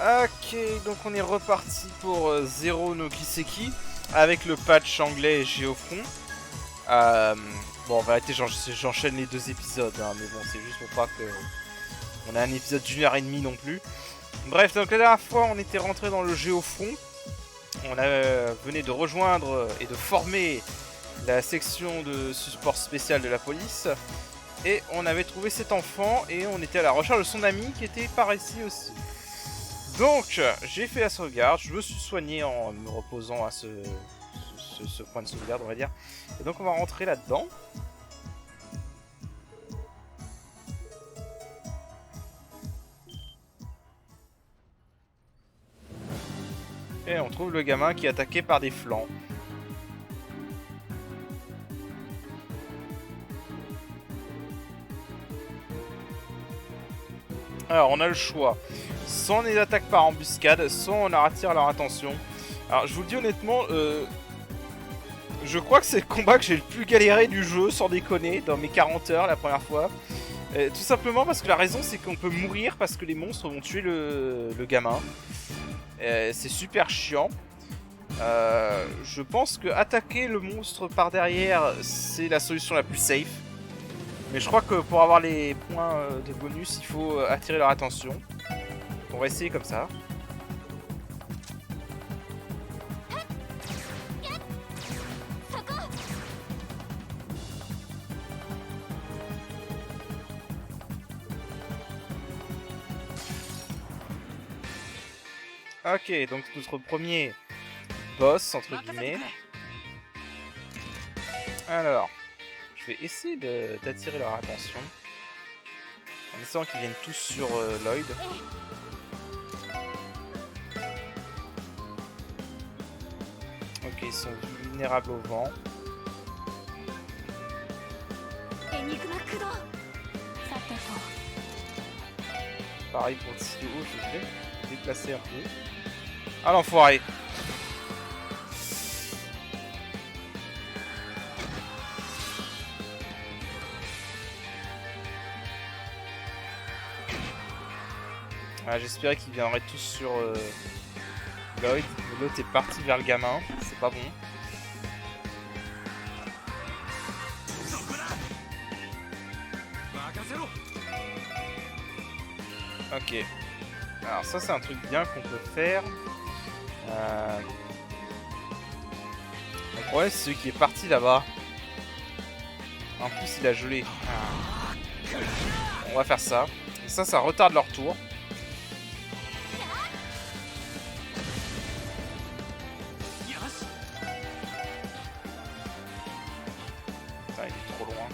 Ok, donc on est reparti pour Zero no Kiseki avec le patch anglais Géofront. Euh, bon, en vérité, j'enchaîne les deux épisodes, hein, mais bon, c'est juste pour pas que on a un épisode d'1 h 30 non plus. Bref, donc la dernière fois, on était rentré dans le Géofront. On venait de rejoindre et de former la section de support spécial de la police. Et on avait trouvé cet enfant et on était à la recherche de son ami qui était par ici aussi. Donc, j'ai fait la sauvegarde, je me suis soigné en me reposant à ce point de sauvegarde, on va dire. Et donc, on va rentrer là-dedans. Et on trouve le gamin qui est attaqué par des flancs. Alors, on a le choix. Soit on les attaque par embuscade, soit on leur attire leur attention. Alors, je vous le dis honnêtement, je crois que c'est le combat que j'ai le plus galéré du jeu, sans déconner, dans mes 40 heures la première fois. Tout simplement parce que la raison, c'est qu'on peut mourir parce que les monstres vont tuer le gamin. C'est super chiant. Je pense que attaquer le monstre par derrière, c'est la solution la plus safe. Mais je crois que pour avoir les points de bonus, il faut attirer leur attention. Donc on va essayer comme ça. Ok, donc notre premier boss, entre guillemets. Alors, je vais essayer d'attirer leur attention. En essayant qu'ils viennent tous sur Lloyd. Ok, ils sont vulnérables au vent. Pareil pour le stylo, je vais déplacer un peu. Ah l'enfoiré! Ah, j'espérais qu'ils viendraient tous sur Lloyd. Mais l'autre est parti vers le gamin, c'est pas bon. Ok. Alors ça c'est un truc bien qu'on peut faire. Le problème c'est celui qui est parti là-bas. En plus il a gelé. On va faire ça. Et ça retarde leur tour. Putain, il est trop loin.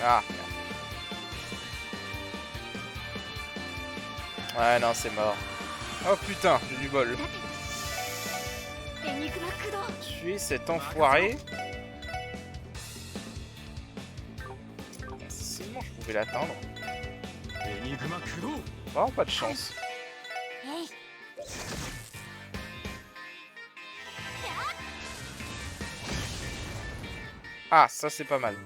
Ah, merde. Ouais, non, c'est mort. Oh putain, j'ai du bol. Tuer cet enfoiré. Si seulement je pouvais l'atteindre. Oh, pas de chance. Ah, ça c'est pas mal.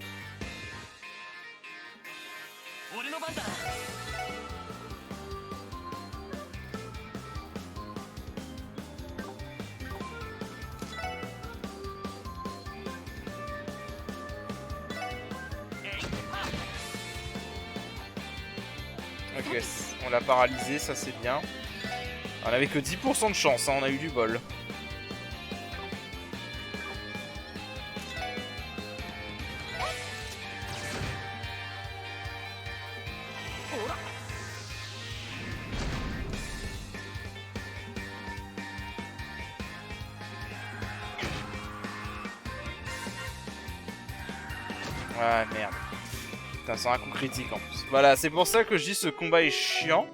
Ok, on l'a paralysé, ça c'est bien. On avait que 10% de chance, hein, on a eu du bol. Ah merde. Putain, c'est un coup critique en plus. Voilà, c'est pour ça que je dis ce combat est chiant.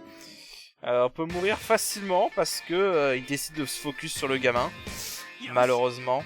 On peut mourir facilement parce que il décide de se focus sur le gamin. Malheureusement.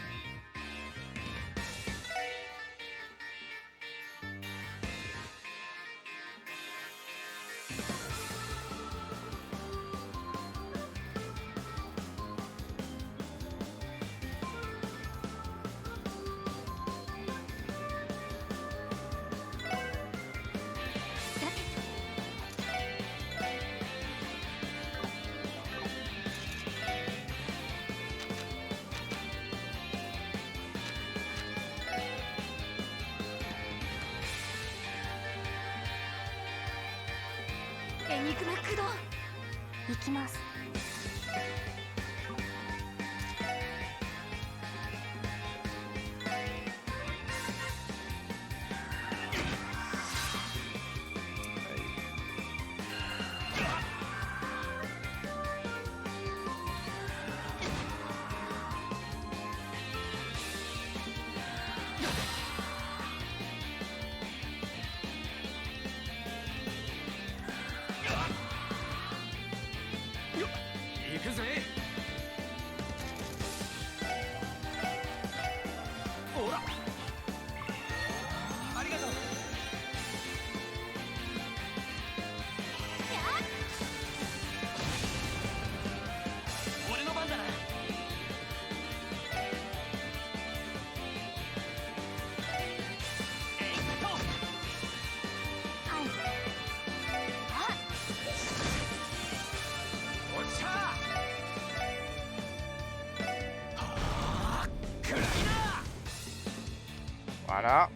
Voilà.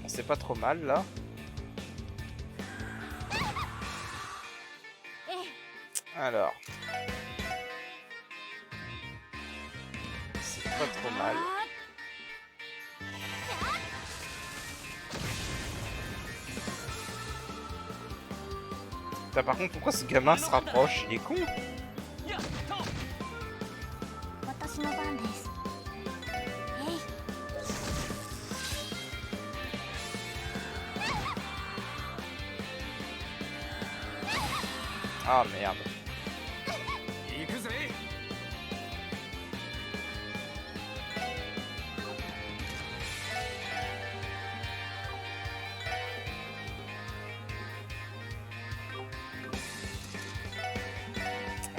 On sait pas trop mal là. Alors. C'est pas trop mal. Putain, par contre, pourquoi ce gamin se rapproche? Il est con. Ah merde.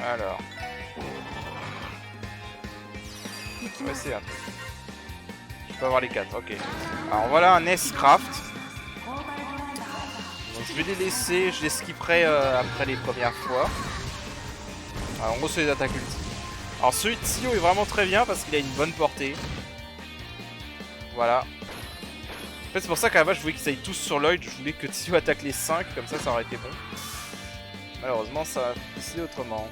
Alors. On va essayer un truc. Je peux avoir les 4, ok. Alors voilà un S-Craft. Donc je vais les laisser, je les skipperai après les premières fois. Alors en gros c'est les attaques ultimes. Alors celui de Tio est vraiment très bien parce qu'il a une bonne portée. Voilà. En fait c'est pour ça qu'à la base je voulais qu'ils aillent tous sur Lloyd. Je voulais que Tio attaque les 5, comme ça aurait été bon. Malheureusement ça a décidé autrement.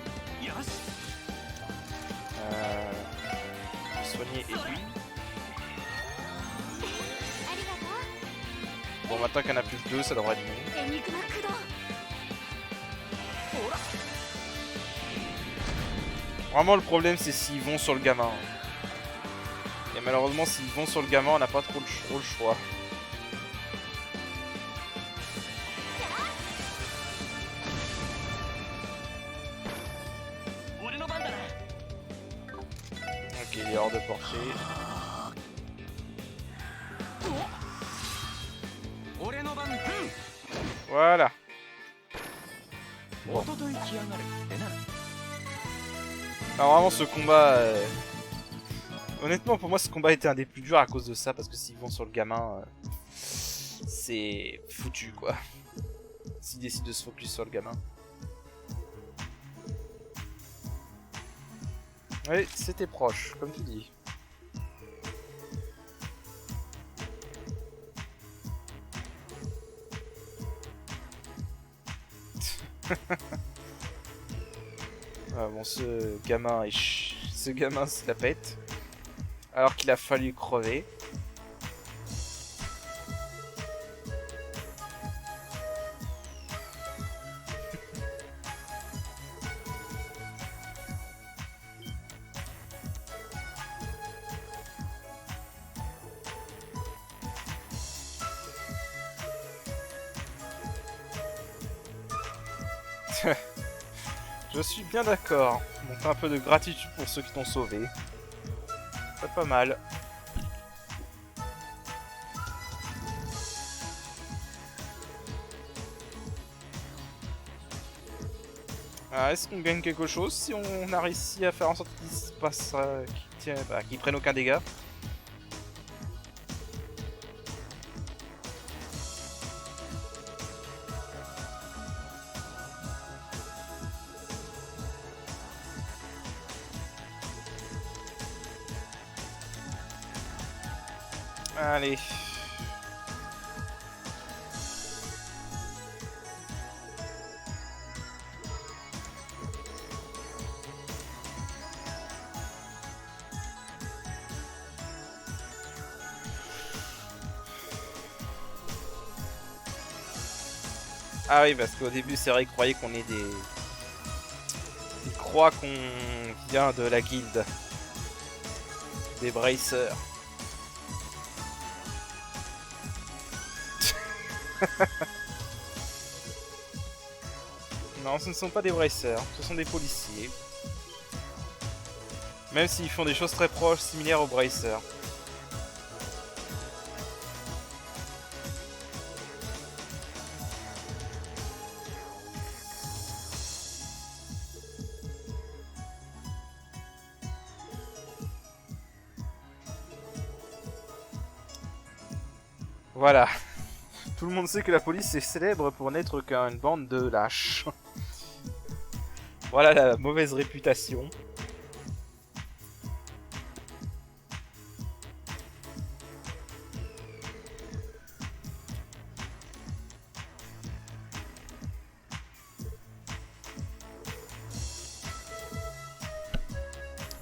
Soigner et lui. Bon maintenant qu'il y en a plus que 2 ça devrait être bon. Vraiment le problème c'est s'ils vont sur le gamin. Et malheureusement s'ils vont sur le gamin on n'a pas trop le choix. Ok il est hors de portée. Voilà. Bon. Alors vraiment ce combat... Honnêtement pour moi ce combat était un des plus durs à cause de ça. Parce que s'ils vont sur le gamin... c'est foutu quoi. S'ils décident de se focus sur le gamin. Oui c'était proche comme tu dis. Ah bon ce gamin se la pète. Alors qu'il a fallu crever. Je suis bien d'accord. Montre un peu de gratitude pour ceux qui t'ont sauvé. C'est pas mal. Est-ce qu'on gagne quelque chose si on a réussi à faire en sorte qu'il se passe... qu'ils prennent aucun dégât? Allez. Ah oui, parce qu'au début, c'est vrai qu'ils croyaient qu'on est des... Ils croient qu'on vient de la guilde des Bracers. Non, ce ne sont pas des Bracers, ce sont des policiers. Même s'ils font des choses très proches, similaires aux Bracers. Voilà. Tout le monde sait que la police est célèbre pour n'être qu'une bande de lâches. Voilà la mauvaise réputation.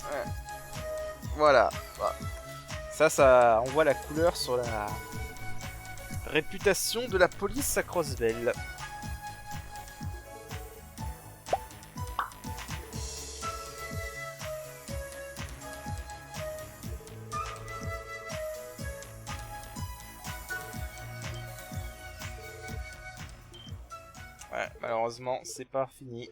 Ouais. Voilà. Ça envoie la couleur sur la réputation de la police à Crossbell. Ouais, malheureusement, c'est pas fini.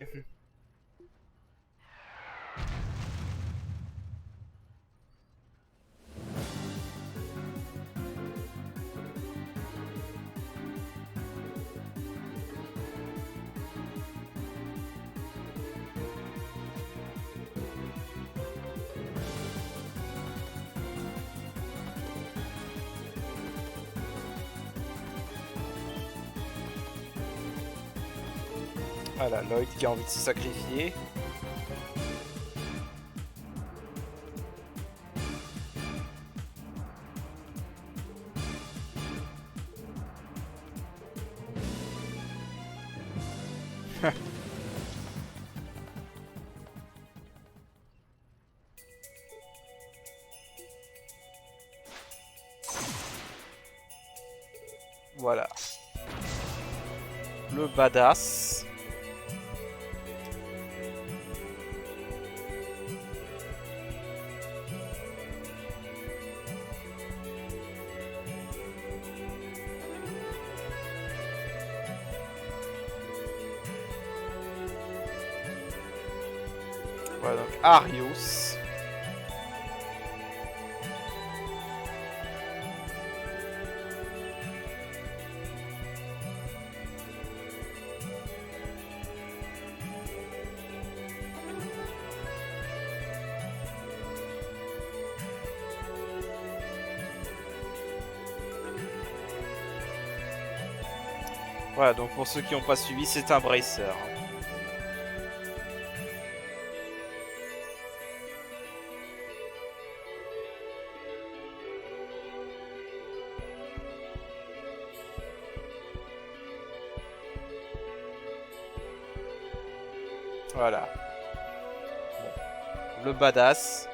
Voilà, Lloyd qui a envie de se sacrifier. Voilà. Le badass. Voilà donc Arios. Voilà, donc pour ceux qui n'ont pas suivi, c'est un bracer. Voilà. Bon. Le badass.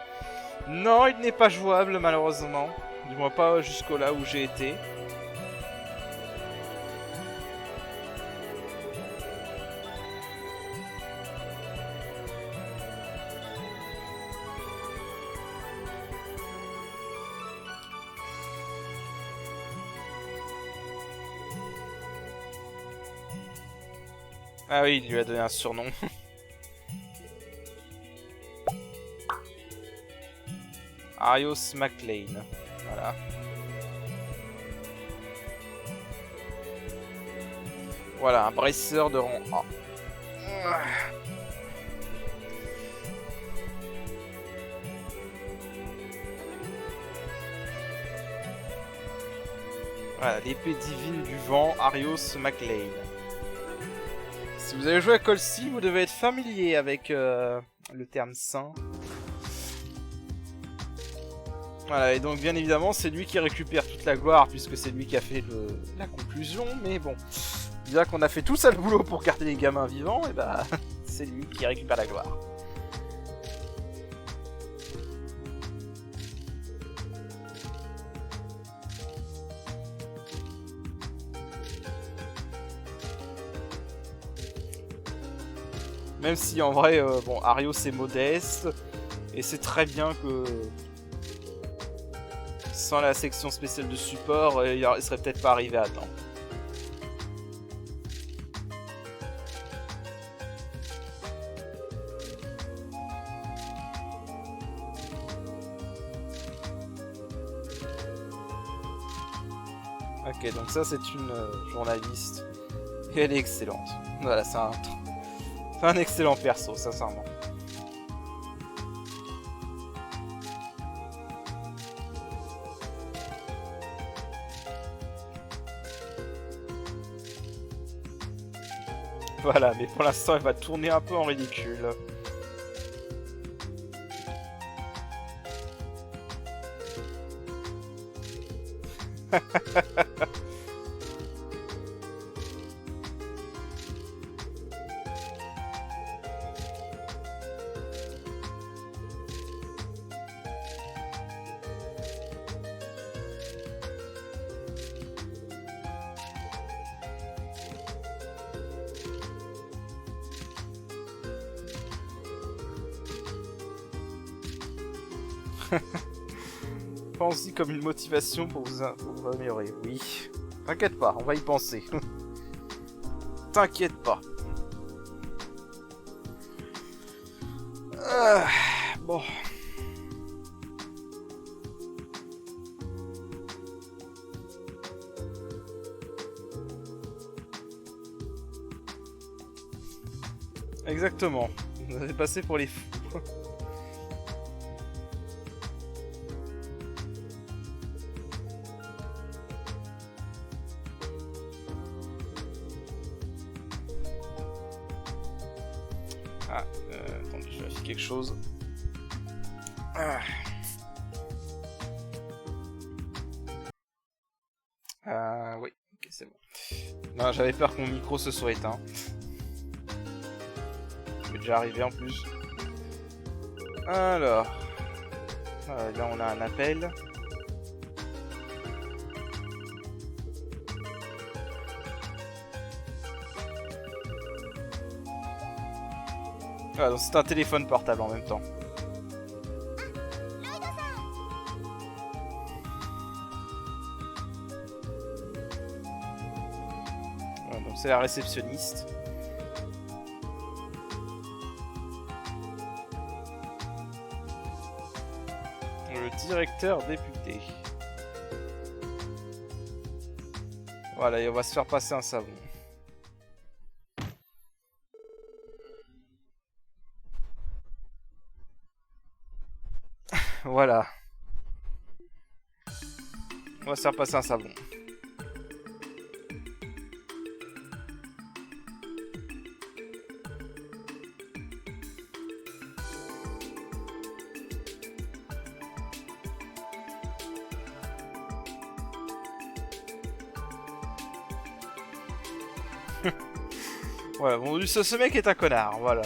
Non, il n'est pas jouable malheureusement. Du moins pas jusqu'au là où j'ai été. Ah oui, il lui a donné un surnom. Arios McLean. Voilà. Voilà, un bracer de rang A. Voilà, l'épée divine du vent, Arios McLean. Si vous avez joué à Call C, vous devez être familier avec le terme saint. Voilà, et donc bien évidemment, c'est lui qui récupère toute la gloire, puisque c'est lui qui a fait la conclusion, mais bon. Bien qu'on a fait tout ça le boulot pour garder les gamins vivants, et bah, c'est lui qui récupère la gloire. Même si en vrai, bon, Ario c'est modeste, et c'est très bien que sans la section spéciale de support, il serait peut-être pas arrivé à temps. Ok, donc ça c'est une journaliste, et elle est excellente. Voilà, c'est un excellent perso, sincèrement. Voilà, mais pour l'instant elle va tourner un peu en ridicule. Pense-y comme une motivation pour vous améliorer. Oui. T'inquiète pas, on va y penser. T'inquiète pas. Bon. Exactement. Vous avez passé pour les fous. Attendez, je vérifie quelque chose. Oui, ok, c'est bon. Non, j'avais peur que mon micro se soit éteint. Ça m'est déjà arrivé en plus. Alors. Là, on a un appel. Ah, donc c'est un téléphone portable en même temps. Voilà, donc c'est la réceptionniste. Le directeur député. Voilà, et on va se faire passer un savon. Voilà. On va se faire passer un savon. Voilà, bon, ce mec est un connard, voilà.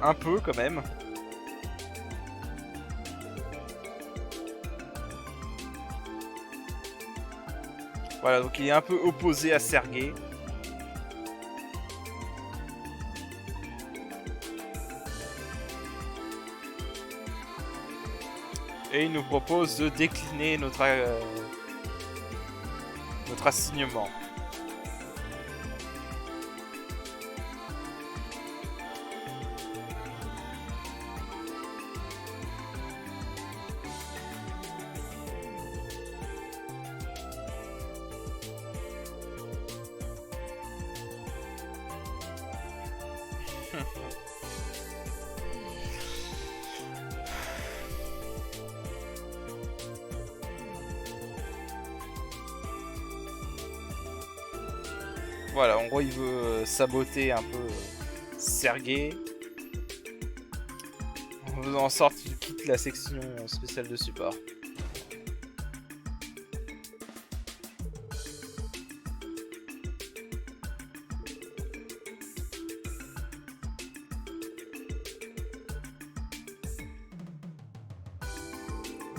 Un peu, quand même. Voilà, donc il est un peu opposé à Sergei. Et il nous propose de décliner notre assignement. Voilà, en gros il veut saboter un peu Sergei en faisant en sorte qu'il quitte la section spéciale de support.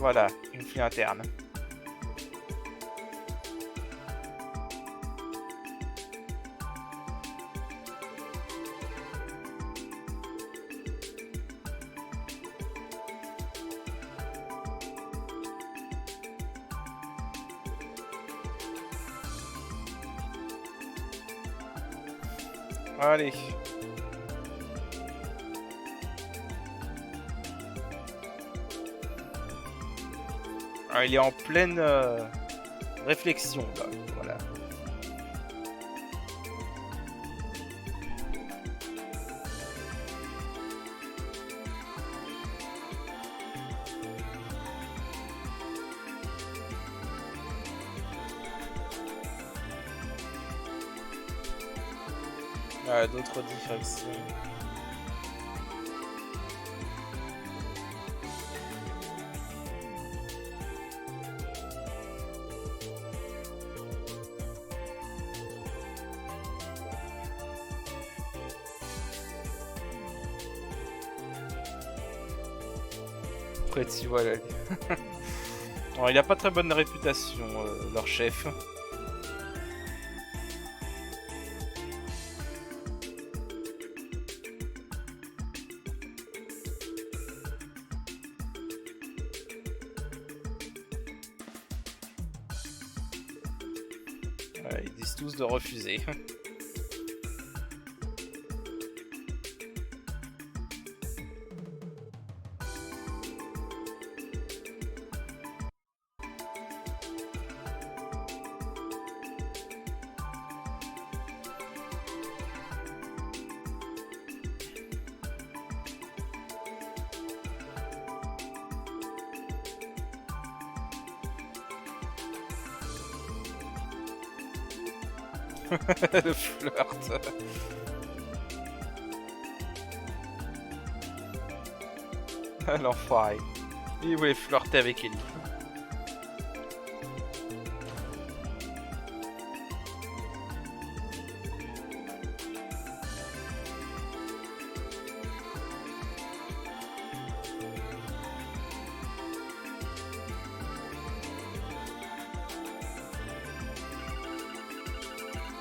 Voilà, conflit interne. Allez. Ah, il est en pleine réflexion là, voilà. Ah, d'autres directions. Pretty, voilà. Alors, il a pas très bonne réputation, leur chef. Ouais, ils disent tous de refuser. Le flirt. L'enfoiré. Il voulait flirter avec Ellie.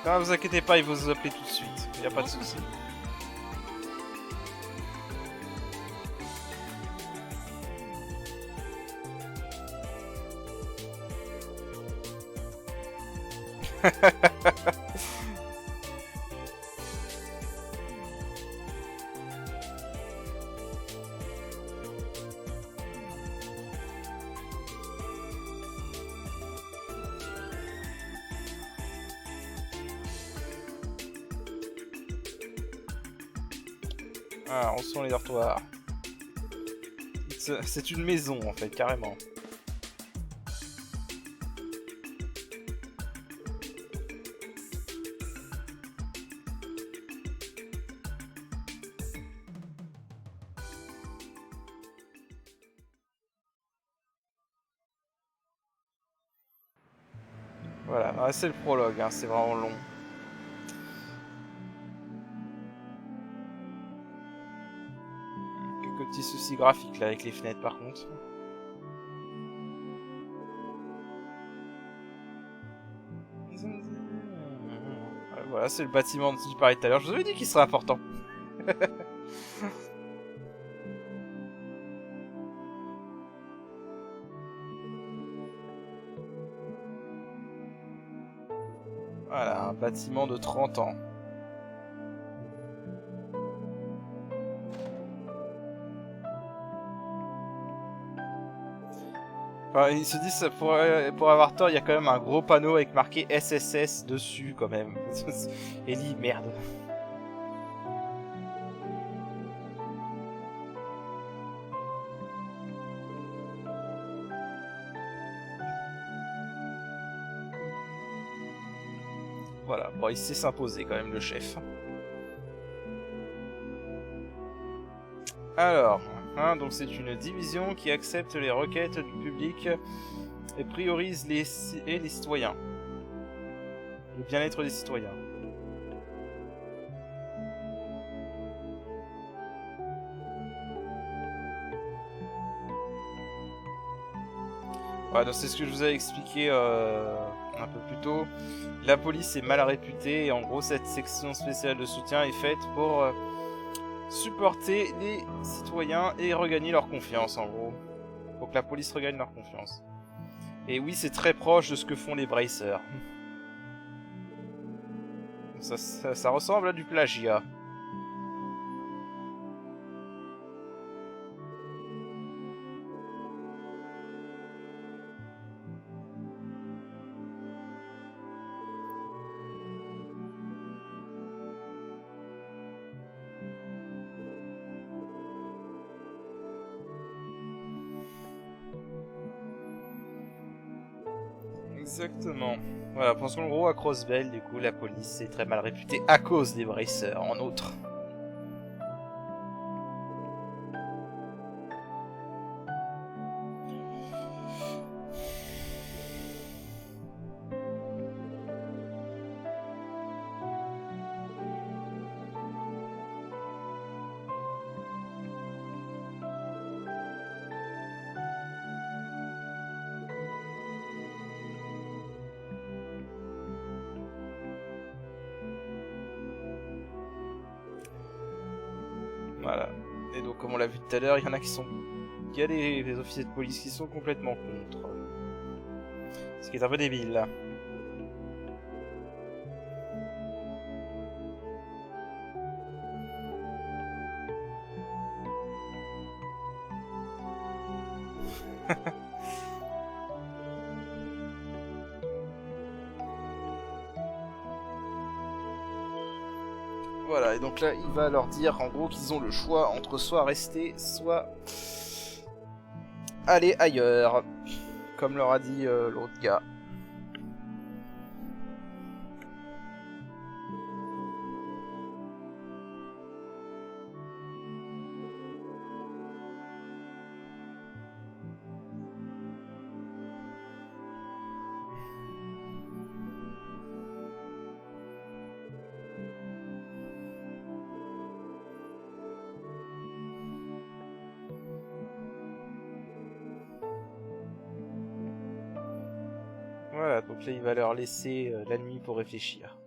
Non, vous inquiétez pas, il va vous appeler tout de suite. Y a pas de souci. Ah, on sent les dortoirs. C'est une maison en fait, carrément. Voilà, ah, c'est le prologue, hein, c'est vraiment long. Quelques petits soucis graphiques là avec les fenêtres par contre. Voilà, c'est le bâtiment dont je parlais tout à l'heure. Je vous avais dit qu'il serait important. Voilà, un bâtiment de 30 ans. Enfin, ils se disent, pour avoir tort, il y a quand même un gros panneau avec marqué SSS dessus quand même. Ellie, merde. Voilà, bon, il sait s'imposer quand même, le chef. Alors, hein, donc c'est une division qui accepte les requêtes du public et priorise les citoyens. Le bien-être des citoyens. Ouais, donc c'est ce que je vous avais expliqué un peu plus tôt. La police est mal réputée et en gros cette section spéciale de soutien est faite pour supporter les citoyens et regagner leur confiance en gros. Faut que la police regagne leur confiance. Et oui, c'est très proche de ce que font les Bracers. Ça ressemble à du plagiat. Exactement. Voilà, parce qu'en gros, à Crossbell, du coup, la police est très mal réputée à cause des Bracers, en outre. Voilà. Et donc, comme on l'a vu tout à l'heure, il y en a qui sont... Il y a des officiers de police qui sont complètement contre. Ce qui est un peu débile, là. Voilà, et donc là, il va leur dire en gros qu'ils ont le choix entre soit rester, soit aller ailleurs. Comme leur a dit l'autre gars. Voilà, donc là il va leur laisser la nuit pour réfléchir.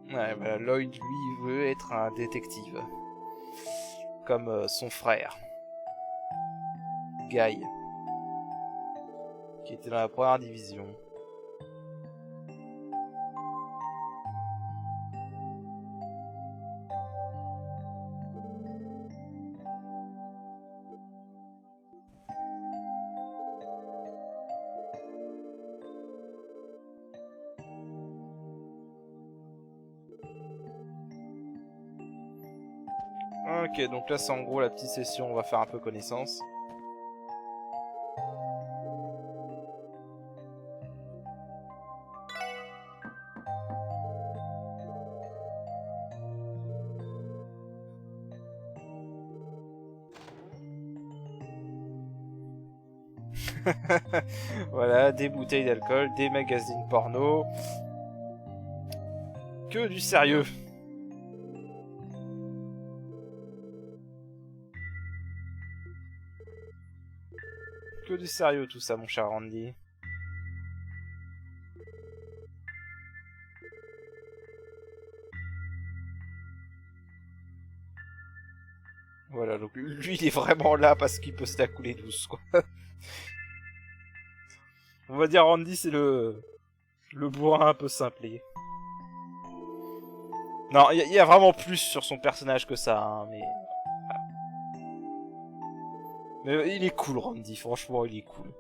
Ouais, voilà, Lloyd, lui, veut être un détective. Comme son frère. Guy. Qui était dans la première division. Ok, donc là c'est en gros la petite session, on va faire un peu connaissance. Voilà, des bouteilles d'alcool, des magazines porno. Que du sérieux. Que du sérieux tout ça, mon cher Randy. Voilà, donc lui il est vraiment là parce qu'il peut se la couler douce, quoi. On va dire Randy c'est le bourrin un peu simplé. Non, il y a vraiment plus sur son personnage que ça, hein, mais... Mais il est cool, Randy, franchement, il est cool.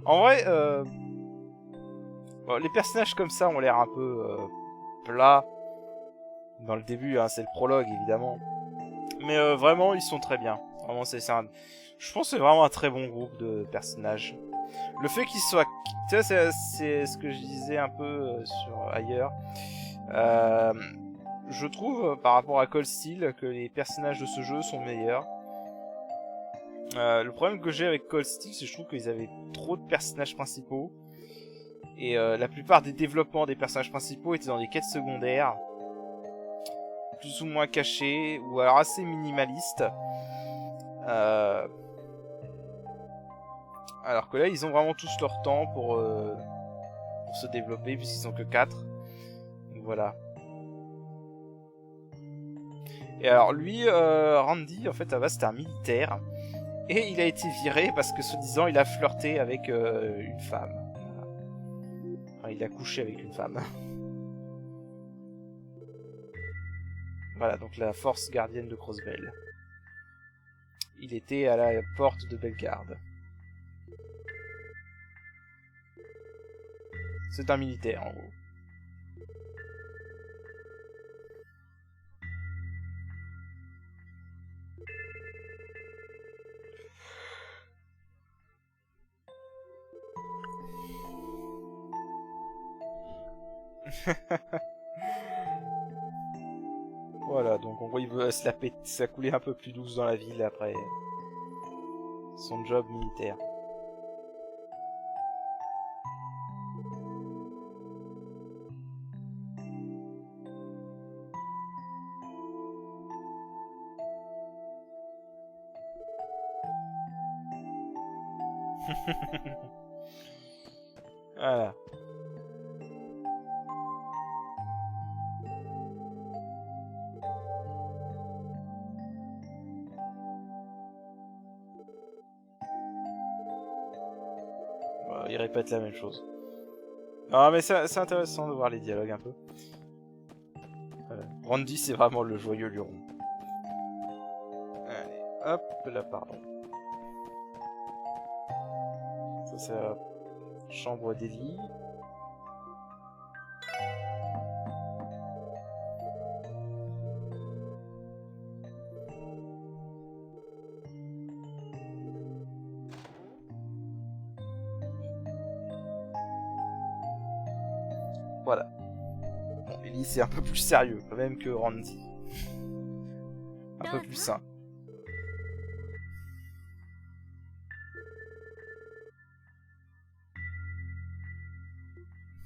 En vrai, bon, les personnages comme ça ont l'air un peu plats. Dans le début, hein, c'est le prologue, évidemment. Mais vraiment, ils sont très bien. Vraiment, je pense que c'est vraiment un très bon groupe de personnages. Le fait qu'il soit... Tu sais, c'est ce que je disais un peu sur ailleurs. Je trouve, par rapport à Cold Steel, que les personnages de ce jeu sont meilleurs. Le problème que j'ai avec Cold Steel, c'est que je trouve qu'ils avaient trop de personnages principaux. Et la plupart des développements des personnages principaux étaient dans des quêtes secondaires. Plus ou moins cachées, ou alors assez minimalistes. Alors que là, ils ont vraiment tous leur temps pour se développer, puisqu'ils sont que 4. Donc voilà. Et alors lui, Randy, en fait, à la base, c'était un militaire. Et il a été viré parce que, soi-disant, il a flirté avec une femme. Voilà. Enfin, il a couché avec une femme. Voilà, donc la force gardienne de Crossbell. Il était à la porte de Bellegarde. C'est un militaire, en gros. Voilà, donc en gros il veut se la péter, ça couler un peu plus douce dans la ville après son job militaire. Voilà. Voilà, il répète la même chose. Non mais c'est intéressant de voir les dialogues un peu. Randy c'est vraiment le joyeux luron. Allez, hop là, pardon. Ça c'est la chambre d'Ellie. Voilà. Bon, Ellie c'est un peu plus sérieux quand même que Randy. Un peu plus sain.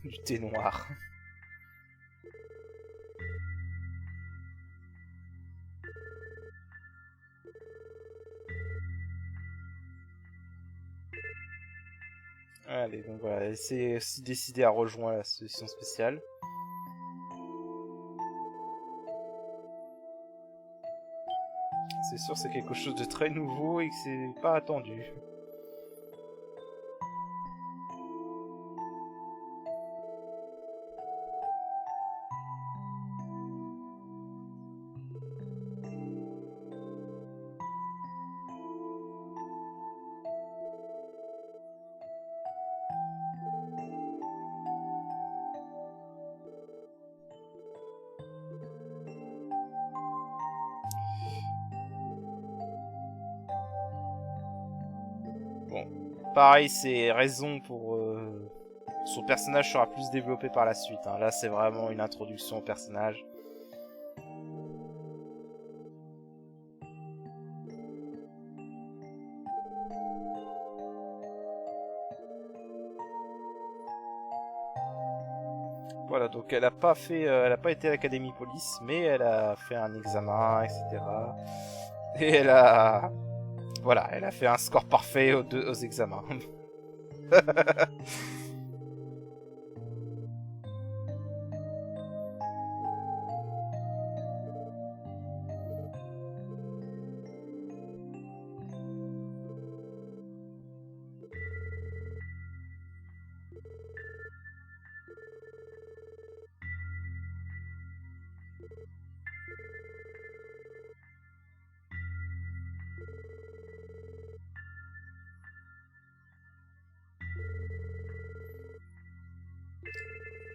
Du thé noir. Allez, donc voilà, elle s'est aussi décidée à rejoindre la session spéciale. C'est sûr, c'est quelque chose de très nouveau et que c'est pas attendu. Bon, pareil, c'est raison pour... Son personnage sera plus développé par la suite. Hein. Là, c'est vraiment une introduction au personnage. Voilà, donc elle a pas fait, elle a pas été à l'Académie Police, mais elle a fait un examen, etc. Et elle a... Voilà, elle a fait un score parfait aux examens.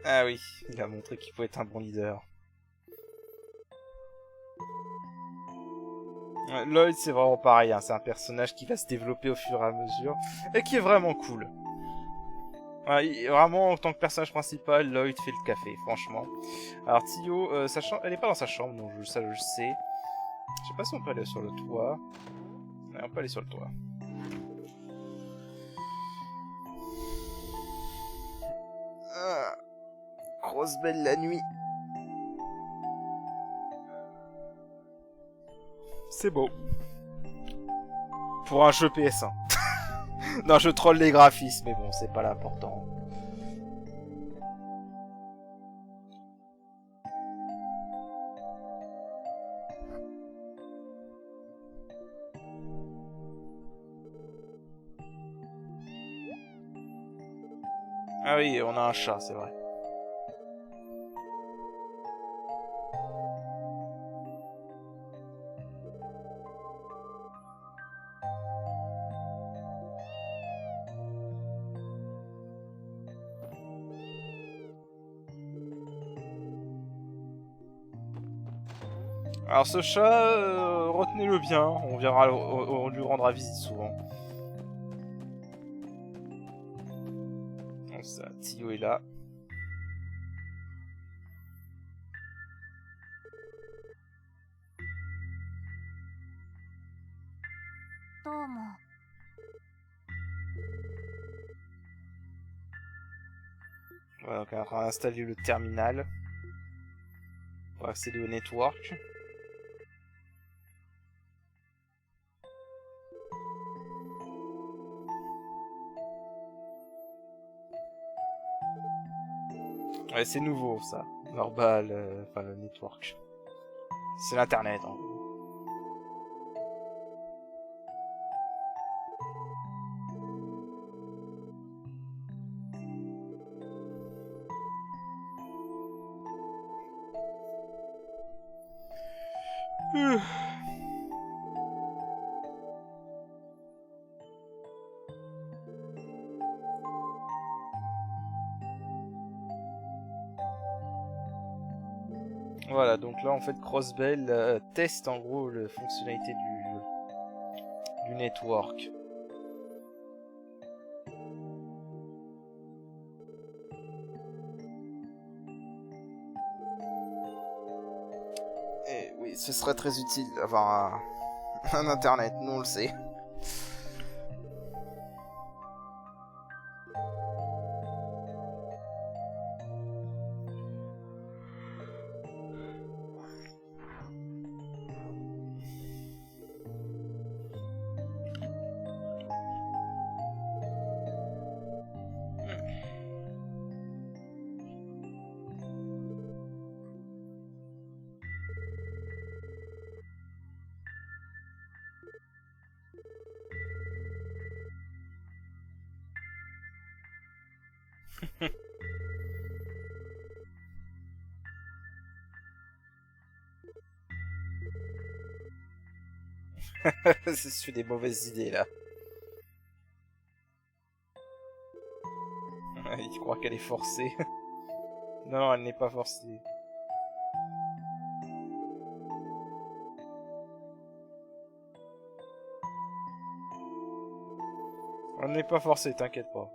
Ah oui, il a montré qu'il pouvait être un bon leader. Lloyd, c'est vraiment pareil, hein, c'est un personnage qui va se développer au fur et à mesure, et qui est vraiment cool. Ouais, vraiment, en tant que personnage principal, Lloyd fait le café, franchement. Alors, Tio, elle est pas dans sa chambre, donc ça je sais. Je sais pas si on peut aller sur le toit. Ouais, on peut aller sur le toit. Ah, grosse belle la nuit. C'est beau. Pour un jeu PS1. Non, je troll les graphismes, mais bon, c'est pas l'important. Ah oui, on a un chat, c'est vrai. Alors ce chat, retenez-le bien, on lui rendra visite souvent. Donc ça, Tio est là. Voilà, donc on est en train d'installer le terminal pour accéder au network. Ouais, c'est nouveau ça. Normal, enfin le network. C'est l'internet en gros. Voilà, donc là en fait Crossbell teste en gros la fonctionnalité du network. Et oui, ce serait très utile d'avoir un internet, nous on le sait. C'est des mauvaises idées là. Il croit qu'elle est forcée. Non, elle n'est pas forcée. Elle n'est pas forcée, t'inquiète pas.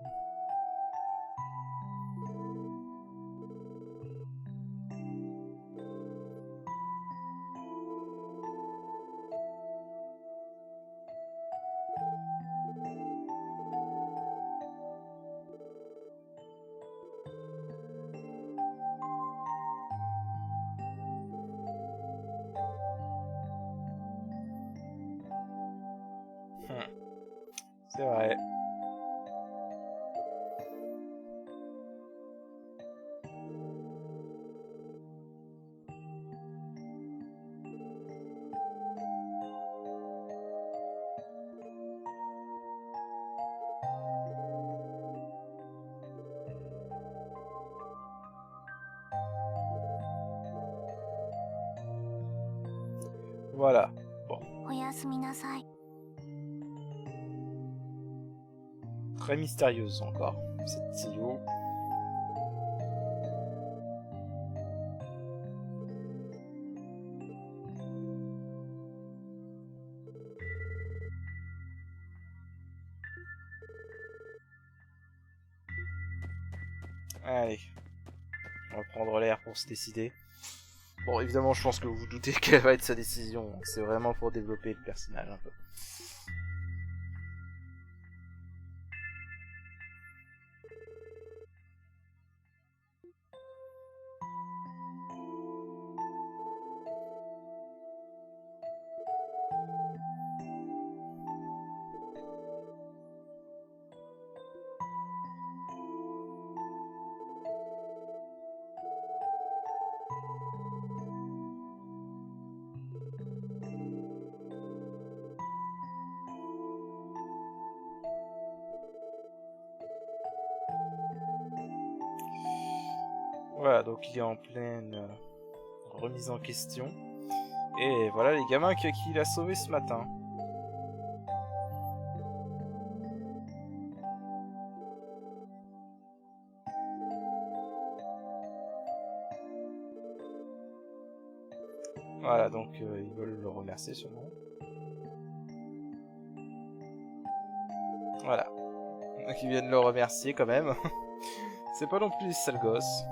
C'est vrai. Voilà. Bon. Très mystérieuse encore, cette Tio. Allez, on va prendre l'air pour se décider. Bon, évidemment, je pense que vous vous doutez quelle va être sa décision. C'est vraiment pour développer le personnage un peu. Voilà, donc il est en pleine remise en question. Et voilà les gamins qu'il a sauvés ce matin. Voilà, donc ils veulent le remercier sûrement. Voilà. Donc ils viennent le remercier quand même. C'est pas non plus des sales gosses.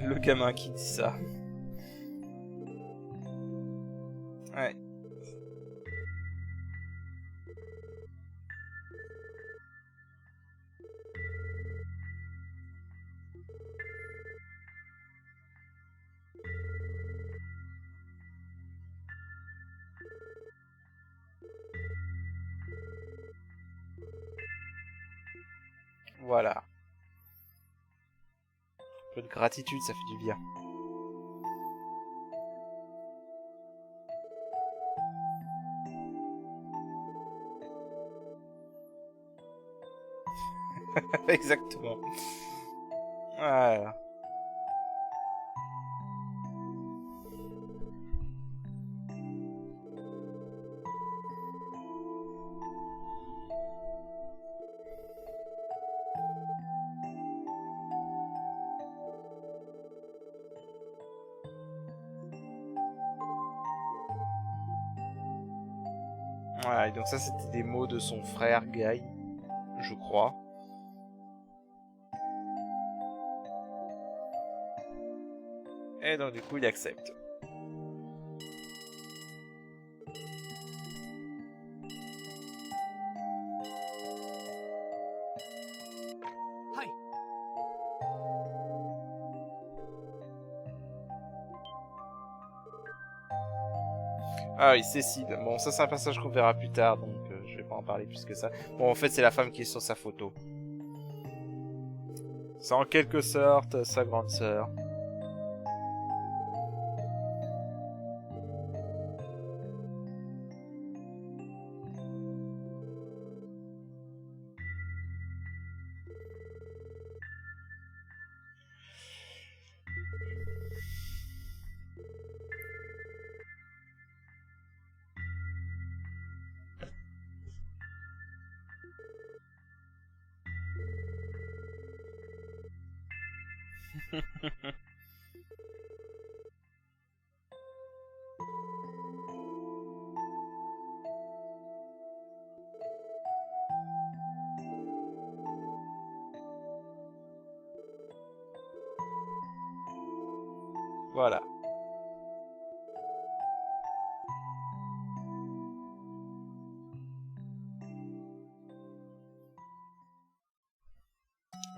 Le gamin qui dit ça. Ouais. Voilà. Un peu de gratitude, ça fait du bien. Exactement. Voilà. Voilà, et donc ça c'était des mots de son frère Guy, je crois. Et donc du coup il accepte. Ah oui, Cécile. Bon, ça c'est un passage qu'on verra plus tard, donc je vais pas en parler plus que ça. Bon, en fait, c'est la femme qui est sur sa photo. C'est en quelque sorte sa grande sœur. Voilà.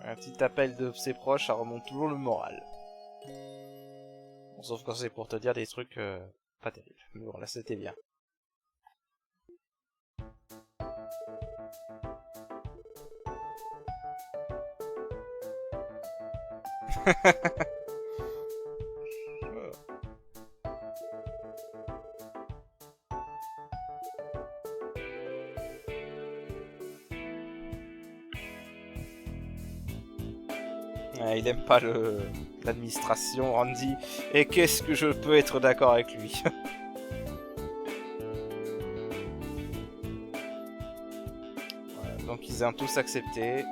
Un petit appel de ses proches, ça remonte toujours le moral. Bon, sauf quand c'est pour te dire des trucs pas terribles. Mais bon, là c'était bien. Ouais, il aime pas l'administration, Randy. Et qu'est-ce que je peux être d'accord avec lui. Voilà, Donc ils ont tous accepté.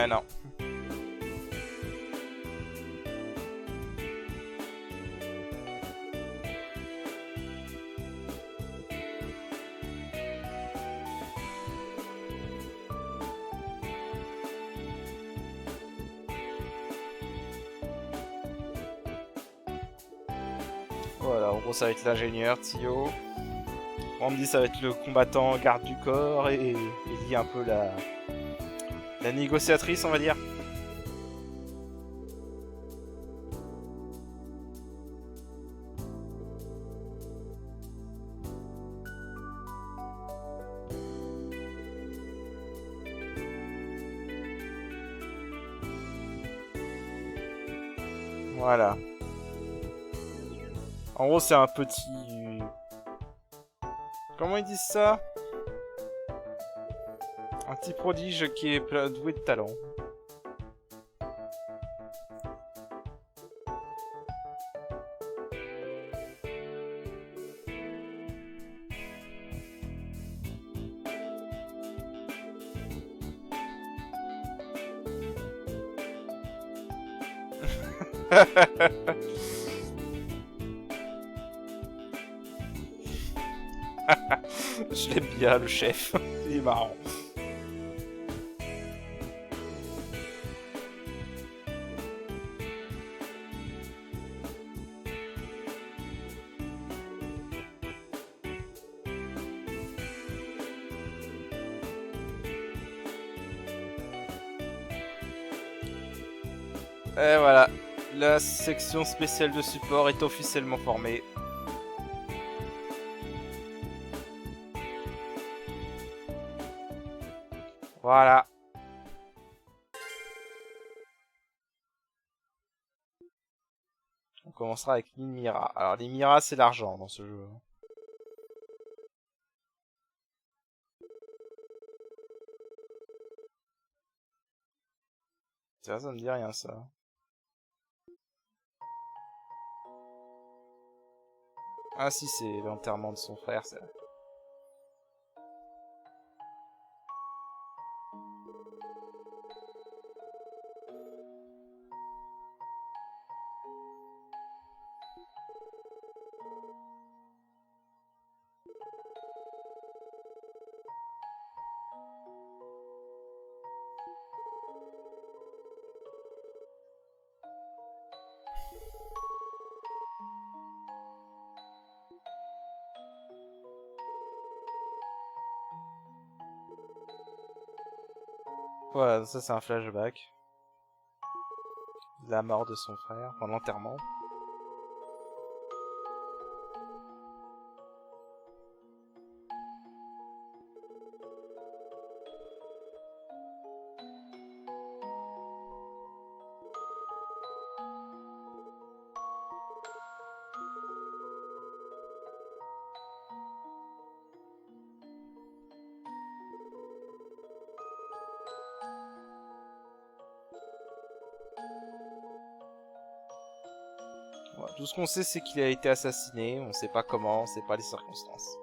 Non. Voilà, en gros ça va être l'ingénieur, Tio. On me dit ça va être le combattant garde du corps et Ellie un peu la négociatrice, on va dire. Voilà. En gros, c'est un petit... Comment ils disent ça? Un petit prodige qui est doué de talent. Je l'aime bien, le chef. Il est marrant. Et voilà, la section spéciale de support est officiellement formée. Voilà. On commencera avec l'Imira. Alors l'Imira c'est l'argent dans ce jeu. Ça me dit rien ça. Ah si, c'est l'enterrement de son frère, c'est vrai. Voilà, ça c'est un flashback. La mort de son frère, enfin l'enterrement. Voilà, tout ce qu'on sait c'est qu'il a été assassiné, on sait pas comment, on sait pas les circonstances.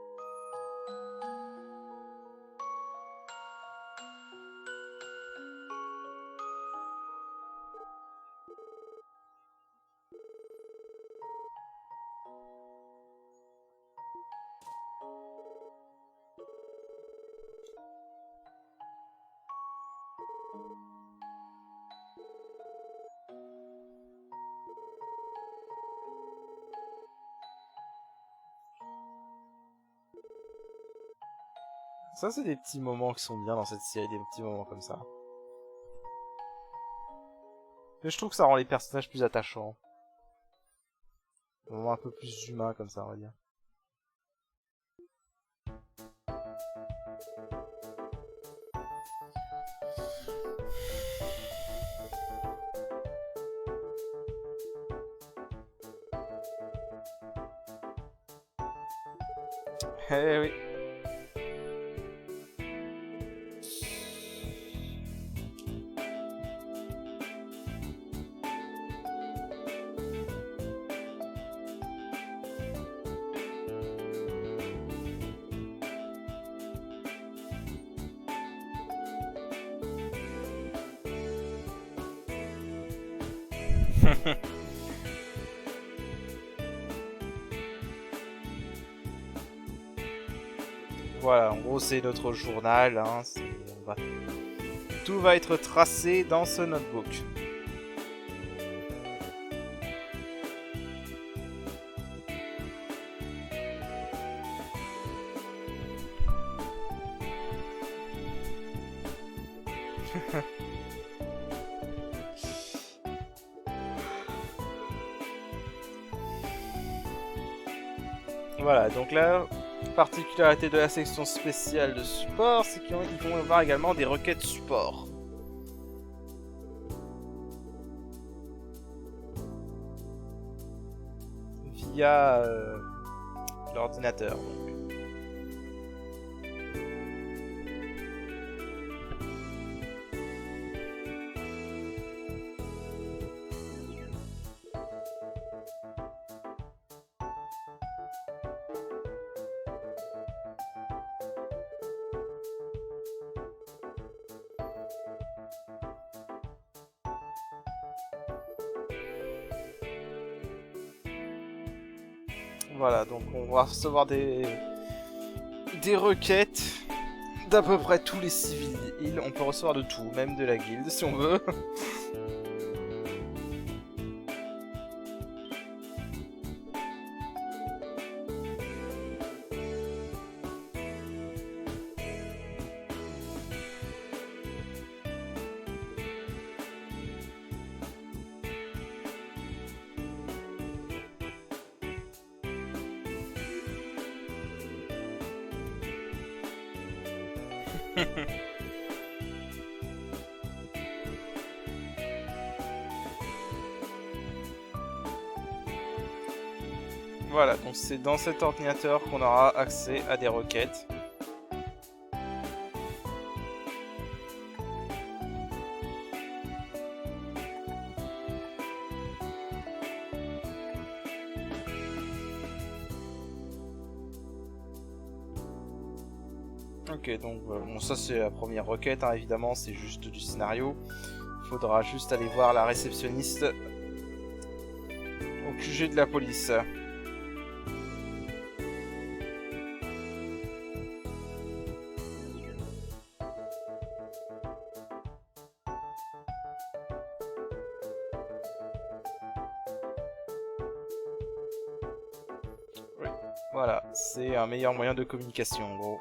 Ça c'est des petits moments qui sont bien dans cette série, des petits moments comme ça. Mais je trouve que ça rend les personnages plus attachants. Des moments un peu plus humains comme ça, on va dire. Eh oui. Voilà, en gros c'est notre journal, hein, tout va être tracé dans ce notebook. Voilà, donc la particularité de la section spéciale de support, c'est qu'ils vont avoir également des requêtes support. Via l'ordinateur. Voilà, donc on va recevoir des requêtes d'à peu près tous les civils. On peut recevoir de tout, même de la guilde si on veut. Voilà, donc c'est dans cet ordinateur qu'on aura accès à des requêtes. Ok, donc bon, ça c'est la première requête, hein, évidemment, c'est juste du scénario. Il faudra juste aller voir la réceptionniste au QG de la police. Oui, voilà, c'est un meilleur moyen de communication en gros.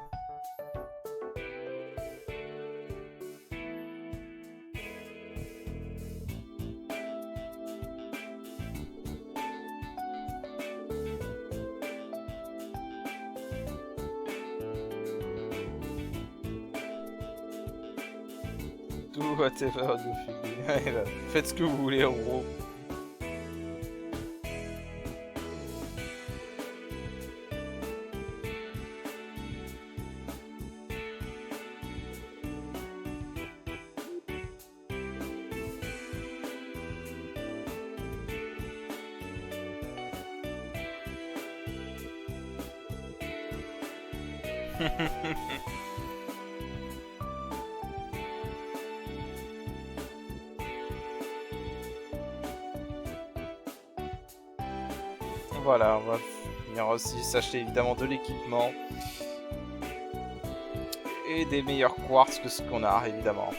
Do whatever you feel. Faites ce que vous voulez en gros. Voilà, on va venir aussi s'acheter évidemment de l'équipement et des meilleurs quartz que ce qu'on a évidemment.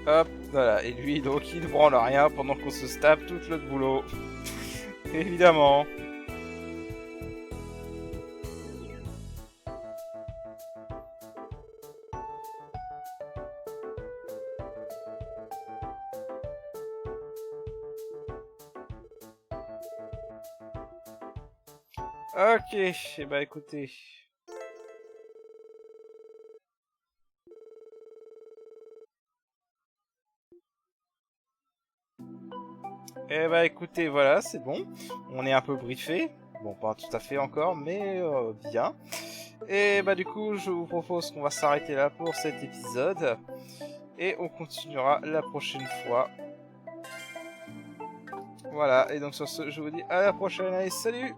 Hop, voilà, et lui donc il ne branle rien pendant qu'on se tape tout le boulot. Évidemment. Ok, et bah écoutez. Eh bah écoutez, voilà, c'est bon. On est un peu briefé. Bon, pas tout à fait encore, mais bien. Et bah du coup, je vous propose qu'on va s'arrêter là pour cet épisode. Et on continuera la prochaine fois. Voilà, et donc sur ce, je vous dis à la prochaine. Allez, salut!